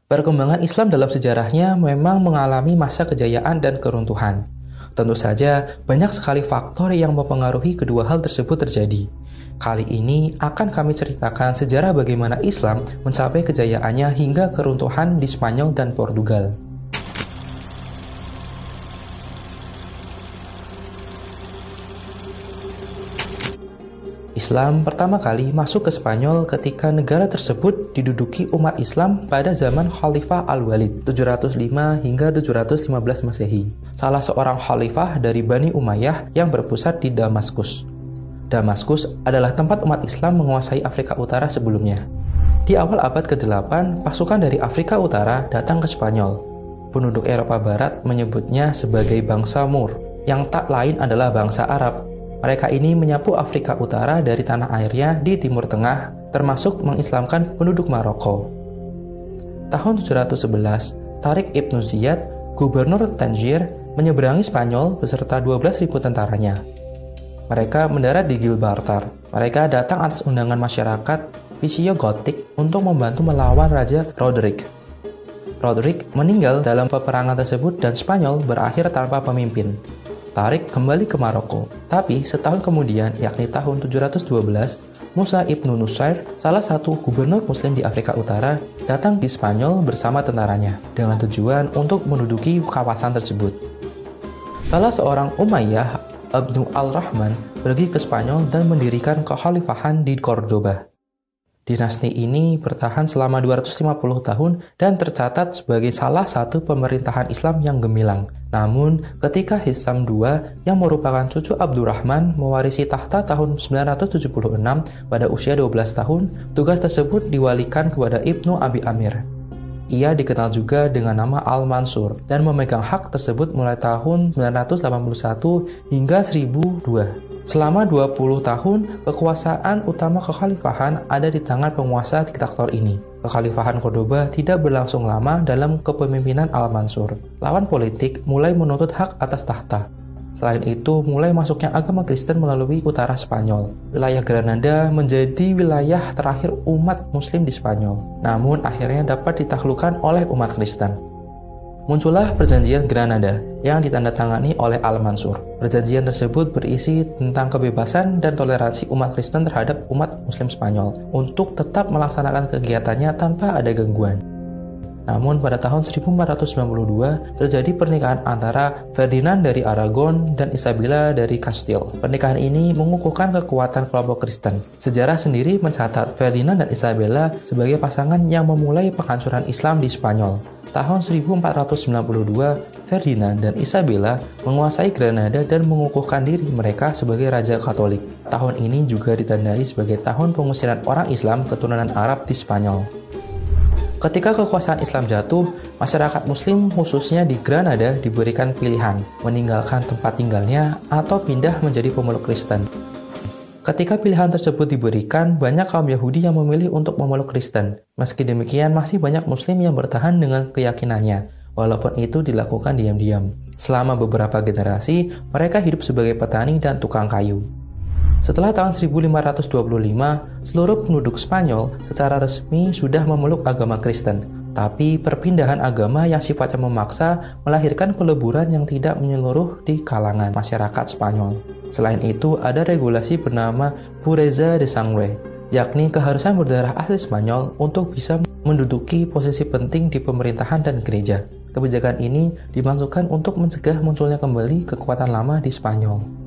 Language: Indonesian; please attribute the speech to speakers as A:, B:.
A: Perkembangan Islam dalam sejarahnya memang mengalami masa kejayaan dan keruntuhan. Tentu saja, banyak sekali faktor yang mempengaruhi kedua hal tersebut terjadi. Kali ini akan kami ceritakan sejarah bagaimana Islam mencapai kejayaannya hingga keruntuhan di Spanyol dan Portugal. Islam pertama kali masuk ke Spanyol ketika negara tersebut diduduki umat Islam pada zaman Khalifah Al-Walid 705 hingga 715 Masehi. Salah seorang khalifah dari Bani Umayyah yang berpusat di Damaskus. Damaskus adalah tempat umat Islam menguasai Afrika Utara sebelumnya. Di awal abad ke-8, pasukan dari Afrika Utara datang ke Spanyol. Penduduk Eropa Barat menyebutnya sebagai bangsa Moor, yang tak lain adalah bangsa Arab. Mereka ini menyapu Afrika Utara dari tanah airnya di Timur Tengah, termasuk mengislamkan penduduk Maroko. Tahun 711, Tariq Ibn Ziyad, gubernur Tangier, menyeberangi Spanyol beserta 12.000 tentaranya. Mereka mendarat di Gibraltar. Mereka datang atas undangan masyarakat Visigothic untuk membantu melawan Raja Roderick. Roderick meninggal dalam peperangan tersebut dan Spanyol berakhir tanpa pemimpin. Tariq kembali ke Maroko, tapi setahun kemudian, yakni tahun 712, Musa ibn Nusair, salah satu gubernur muslim di Afrika Utara, datang di Spanyol bersama tentaranya, dengan tujuan untuk menduduki kawasan tersebut. Salah seorang Umayyah, Ibnu al-Rahman, pergi ke Spanyol dan mendirikan kekhalifahan di Cordoba. Dinasti ini bertahan selama 250 tahun dan tercatat sebagai salah satu pemerintahan Islam yang gemilang. Namun, ketika Hisam II yang merupakan cucu Abdurrahman mewarisi tahta tahun 976 pada usia 12 tahun, tugas tersebut diwalikan kepada Ibnu Abi Amir. Ia dikenal juga dengan nama Al-Mansur dan memegang hak tersebut mulai tahun 981 hingga 1002. Selama 20 tahun, kekuasaan utama kekhalifahan ada di tangan penguasa diktator ini. Kekhalifahan Cordoba tidak berlangsung lama dalam kepemimpinan Al-Mansur. Lawan politik mulai menuntut hak atas tahta. Selain itu, mulai masuknya agama Kristen melalui utara Spanyol. Wilayah Granada menjadi wilayah terakhir umat Muslim di Spanyol, namun akhirnya dapat ditaklukkan oleh umat Kristen. Muncullah Perjanjian Granada yang ditandatangani oleh Al-Mansur. Perjanjian tersebut berisi tentang kebebasan dan toleransi umat Kristen terhadap umat Muslim Spanyol untuk tetap melaksanakan kegiatannya tanpa ada gangguan. Namun pada tahun 1492 terjadi pernikahan antara Ferdinand dari Aragon dan Isabella dari Castile. Pernikahan ini mengukuhkan kekuatan kelompok Kristen. Sejarah sendiri mencatat Ferdinand dan Isabella sebagai pasangan yang memulai penghancuran Islam di Spanyol. Tahun 1492, Ferdinand dan Isabella menguasai Granada dan mengukuhkan diri mereka sebagai Raja Katolik. Tahun ini juga ditandai sebagai tahun pengusiran orang Islam keturunan Arab di Spanyol. Ketika kekuasaan Islam jatuh, masyarakat Muslim khususnya di Granada diberikan pilihan, meninggalkan tempat tinggalnya atau pindah menjadi pemeluk Kristen. Ketika pilihan tersebut diberikan, banyak kaum Yahudi yang memilih untuk memeluk Kristen. Meski demikian, masih banyak Muslim yang bertahan dengan keyakinannya, walaupun itu dilakukan diam-diam. Selama beberapa generasi, mereka hidup sebagai petani dan tukang kayu. Setelah tahun 1525, seluruh penduduk Spanyol secara resmi sudah memeluk agama Kristen. Tapi perpindahan agama yang sifatnya memaksa melahirkan peleburan yang tidak menyeluruh di kalangan masyarakat Spanyol. Selain itu, ada regulasi bernama Pureza de Sangre, yakni keharusan berdarah asli Spanyol untuk bisa menduduki posisi penting di pemerintahan dan gereja. Kebijakan ini dimaksudkan untuk mencegah munculnya kembali kekuatan lama di Spanyol.